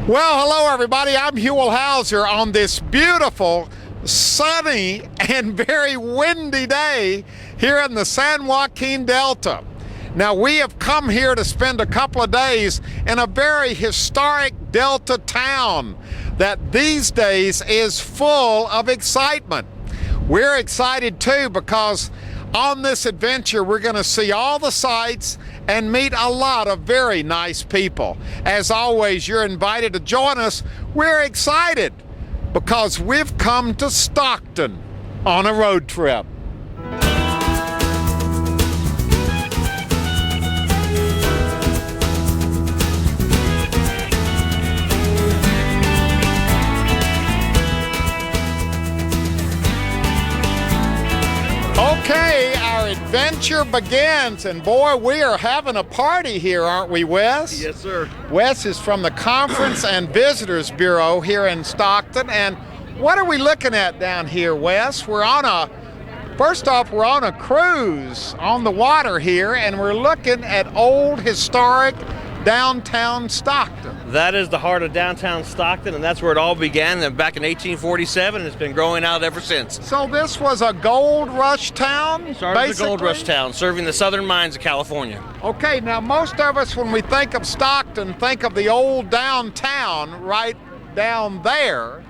Well, hello everybody. I'm Hewell Hauser on this beautiful, sunny, and very windy day here in the San Joaquin Delta. Now, we have come here to spend a couple of days in a very historic Delta town that these days is full of excitement. We're excited too because on this adventure, we're going to see all the sights and meet a lot of very nice people. As always, you're invited to join us. We're excited because we've come to Stockton on a road trip. Okay, our adventure begins, and boy, we are having a party here, aren't we, Wes? Yes, sir. Wes is from the Conference and Visitors Bureau here in Stockton, and what are we looking at down here, Wes? First off, we're on a cruise on the water here, and we're looking at old historic downtown Stockton. That is the heart of downtown Stockton, and that's where it all began back in 1847, and it's been growing out ever since. So this was a gold rush town, Started as a gold rush town, serving the southern mines of California. Okay, now most of us, when we think of Stockton, think of the old downtown right down there.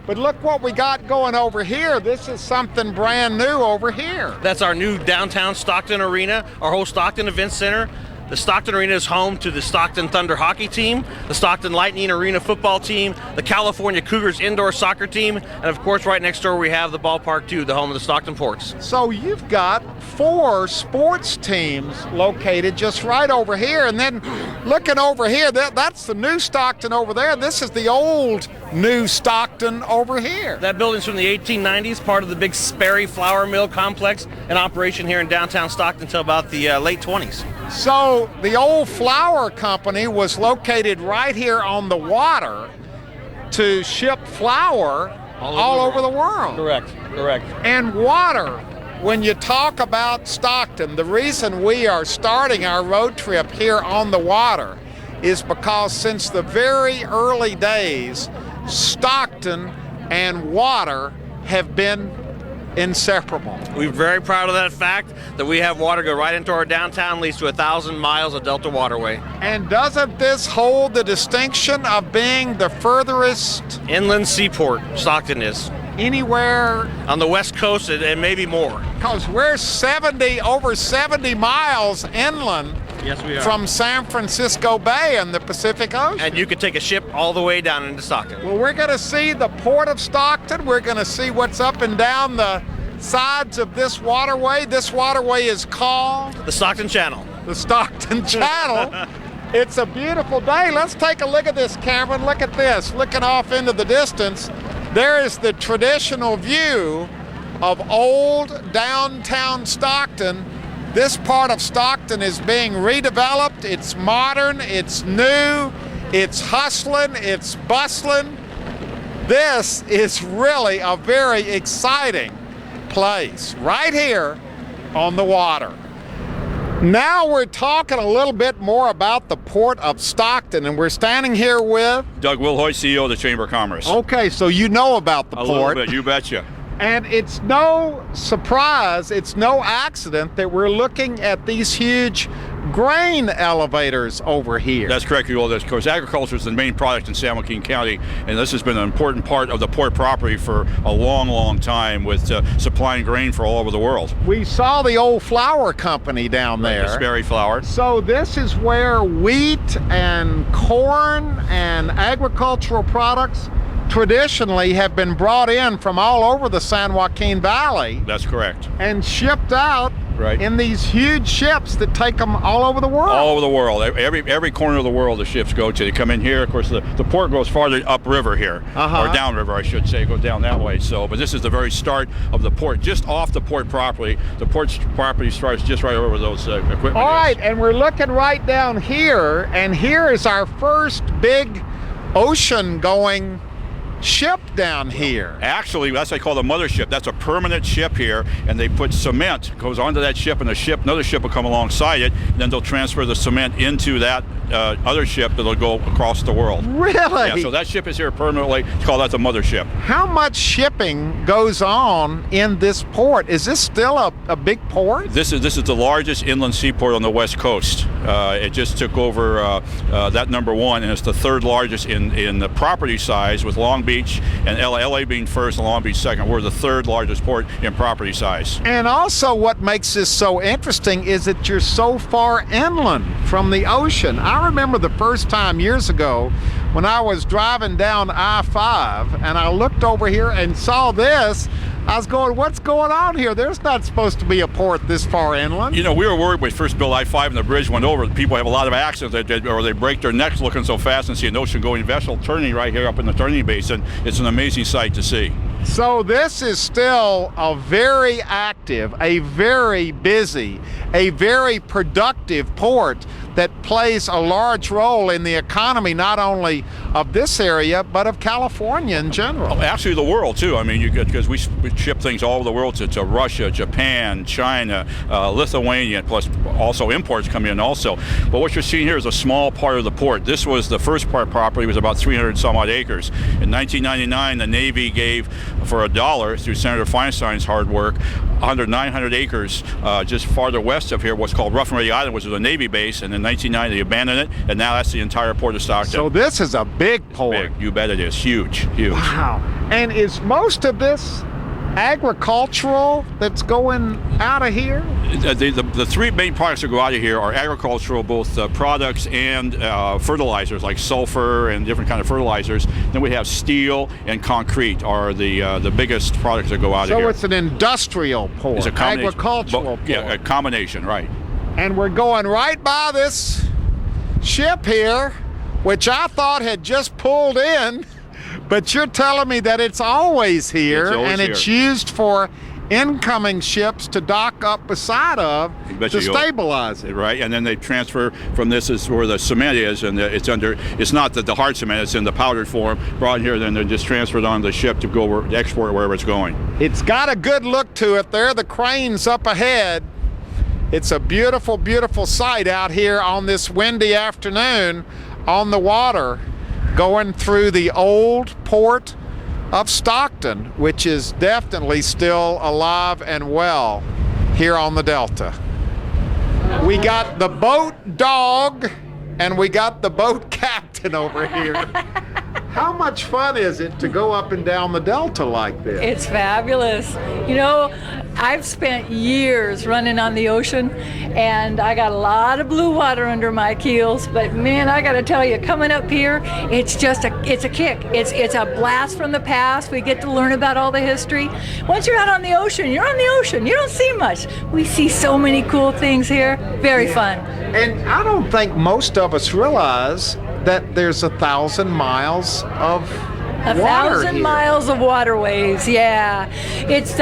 But look what we got going over here. This is something brand new over here. That's our new downtown Stockton Arena, our whole Stockton Event Center. The Stockton Arena is home to the Stockton Thunder hockey team, the Stockton Lightning Arena football team, the California Cougars indoor soccer team, and of course right next door we have the ballpark too, the home of the Stockton Ports. So you've got 4 sports teams located just right over here, and then looking over here, that's the new Stockton over there. This is the old new Stockton over here. That building's from the 1890s, part of the big Sperry Flour Mill complex in operation here in downtown Stockton until about the late 20s. So the old flour company was located right here on the water to ship flour all over the world. Correct. And water, when you talk about Stockton, the reason we are starting our road trip here on the water is because since the very early days, Stockton and water have been inseparable. We're very proud of that fact that we have water go right into our downtown, leads to 1,000 miles of Delta waterway. And doesn't this hold the distinction of being the furthest inland seaport Stockton is? Anywhere on the west coast and maybe more. Because we're over 70 miles inland. Yes, we are. From San Francisco Bay and the Pacific Ocean. And you could take a ship all the way down into Stockton. Well, we're going to see the Port of Stockton. We're going to see what's up and down the sides of this waterway. This waterway is called the Stockton Channel. The Stockton Channel. It's a beautiful day. Let's take a look at this, Cameron. Look at this. Looking off into the distance, there is the traditional view of old downtown Stockton. This part of Stockton is being redeveloped. It's modern, it's new, it's hustling, it's bustling. This is really a very exciting place right here on the water. Now we're talking a little bit more about the Port of Stockton, and we're standing here with Doug Wilhoit, CEO of the Chamber of Commerce. Okay, so you know about the port. A little bit, you betcha. And it's no surprise, it's no accident that we're looking at these huge grain elevators over here. That's correct, Hewell. Of course, agriculture is the main product in San Joaquin County, and this has been an important part of the port property for a long, long time with supplying grain for all over the world. We saw the old flour company down there. The Sperry Flour. So this is where wheat and corn and agricultural products traditionally have been brought in from all over the San Joaquin Valley. That's correct. And shipped out in these huge ships that take them all over the world. All over the world. Every corner of the world the ships go to. They come in here. Of course, the port goes farther upriver here, or downriver, I should say. It goes down that way. So, but this is the very start of the port, just off the port property. The port's property starts just right over those equipment. All right, and we're looking right down here, and here is our first big ocean-going ship down here. Actually, that's what they call the mothership. That's a permanent ship here, and they put cement, goes onto that ship, and another ship will come alongside it, and then they'll transfer the cement into that other ship that'll go across the world. Really? Yeah, so that ship is here permanently. It's called that the mothership. How much shipping goes on in this port? Is this still a big port? This is the largest inland seaport on the West Coast. It just took over that number one, and it's the third largest in the property size, with Long Beach and LA being first and Long Beach second. We're the third largest port in property size. And also what makes this so interesting is that you're so far inland from the ocean. I remember the first time years ago when I was driving down I-5 and I looked over here and saw this. I was going, what's going on here? There's not supposed to be a port this far inland. You know, we were worried when we first built I-5 and the bridge went over. People have a lot of accidents, or they break their necks looking so fast and see an ocean-going vessel turning right here up in the turning basin. It's an amazing sight to see. So this is still a very active, a very busy, a very productive port that plays a large role in the economy, not only of this area, but of California in general. Actually, the world, too. I mean, because we ship things all over the world to Russia, Japan, China, Lithuania, plus also imports come in also. But what you're seeing here is a small part of the port. This was the first part property, was about 300 some odd acres. In 1999, the Navy gave, for $1, through Senator Feinstein's hard work, 900 acres just farther west of here, what's called Rough and Ready Island, which was a Navy base, and in 1990 they abandoned it, and now that's the entire Port of Stockton. So this is a big port. Big. You bet it is. Huge, huge. Wow. And is most of this agricultural that's going out of here? The three main products that go out of here are agricultural, both products and fertilizers like sulfur and different kind of fertilizers. Then we have steel and concrete are the biggest products that go out of here. So it's an industrial port, It's a combination. agricultural port. Yeah, a combination, right. And we're going right by this ship here, which I thought had just pulled in, but you're telling me that it's always here, it's used for incoming ships to dock up beside of to stabilize it. Right, and then they transfer from this is where the cement is, and it's not the hard cement, it's in the powdered form, brought here, then they're just transferred on the ship to go export wherever it's going. It's got a good look to it. There are the cranes up ahead. It's a beautiful, beautiful sight out here on this windy afternoon on the water, going through the old Port of Stockton, which is definitely still alive and well here on the Delta. We got the boat dog and we got the boat captain over here. How much fun is it to go up and down the Delta like this? It's fabulous. You know, I've spent years running on the ocean, and I got a lot of blue water under my keels, but man, I gotta tell you, coming up here, it's a kick. It's a blast from the past. We get to learn about all the history. Once you're out on the ocean, you're on the ocean. You don't see much. We see so many cool things here. Very fun. And I don't think most of us realize that there's 1,000 miles of water 1,000 here. miles of waterways, yeah. It's,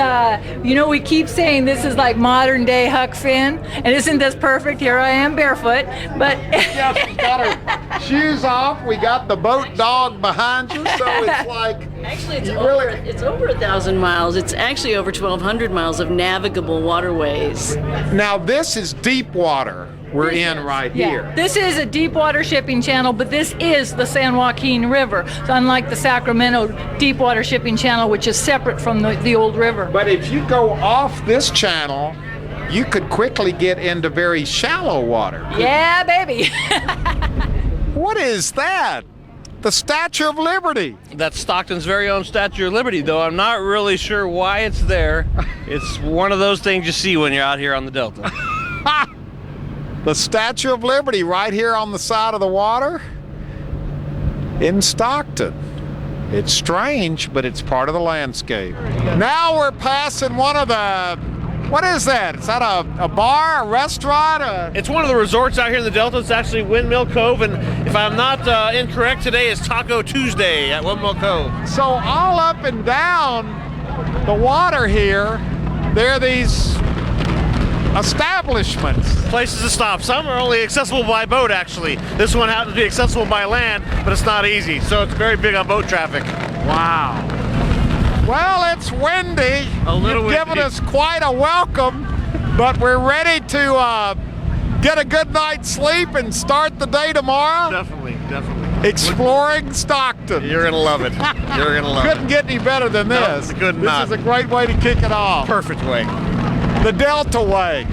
you know, we keep saying this is like modern day Huck Finn, and isn't this perfect? Here I am barefoot, but... Yeah, she's got her shoes off. We got the boat dog behind you, so it's like... Actually, it's over 1,000 miles. It's actually over 1,200 miles of navigable waterways. Now, this is deep water we're in right here. This is a deep water shipping channel, but this is the San Joaquin River, unlike the Sacramento deep water shipping channel, which is separate from the old river. But if you go off this channel, you could quickly get into very shallow water. Yeah, baby. What is that? The Statue of Liberty. That's Stockton's very own Statue of Liberty, though I'm not really sure why it's there. It's one of those things you see when you're out here on the Delta. The Statue of Liberty right here on the side of the water in Stockton. It's strange, but it's part of the landscape. Now we're passing one of the, what is that? Is that a bar, a restaurant? It's one of the resorts out here in the Delta. It's actually Windmill Cove, and if I'm not incorrect, today is Taco Tuesday at Windmill Cove. So all up and down the water here, there are these establishments. Places to stop. Some are only accessible by boat, actually. This one happens to be accessible by land, but it's not easy, so it's very big on boat traffic. Wow. Well, it's windy. A little You've given windy. us quite a welcome, but we're ready to get a good night's sleep and start the day tomorrow Definitely. exploring Stockton. You're gonna love it. You're gonna love Couldn't get any better than No, this. it could This not. is a great way to kick it off. Perfect way. The Delta Way.